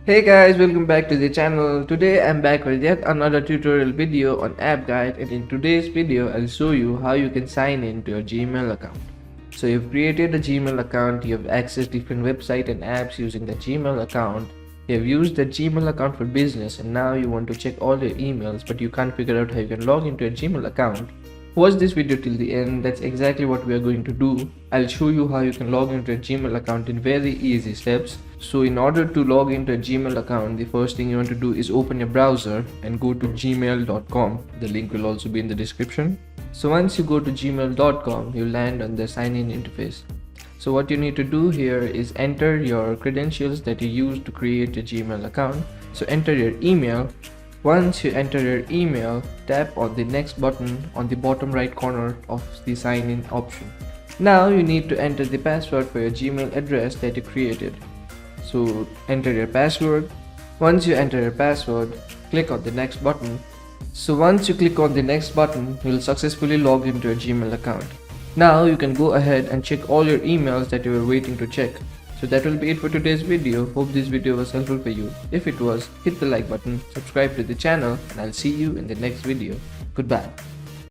Hey guys, welcome back to the channel. Today I'm back with yet another tutorial video on app guide, and in today's video I'll show you how you can sign in to your Gmail account. So you've created a Gmail account, you have accessed different websites and apps using the Gmail account. You have used the Gmail account for business and now you want to check all your emails, but you can't figure out how you can log into a Gmail account. Watch this video till the end. That's exactly what we are going to do. I'll show you how you can log into a Gmail account in very easy steps. So in order to log into a Gmail account, the first thing you want to do is open your browser and go to gmail.com. The link will also be in the description. So once you go to gmail.com, you land on the sign in interface. So what you need to do here is enter your credentials that you use to create a Gmail account. So enter your email. Once you enter your email, tap on the next button on the bottom right corner of the sign in option. Now you need to enter the password for your Gmail address that you created. So enter your password. Once you enter your password, click on the next button. So once you click on the next button, you will successfully log into your Gmail account. Now you can go ahead and check all your emails that you were waiting to check. So that will be it for today's video. Hope this video was helpful for you. If it was, hit the like button, subscribe to the channel, and I'll see you in the next video. Goodbye.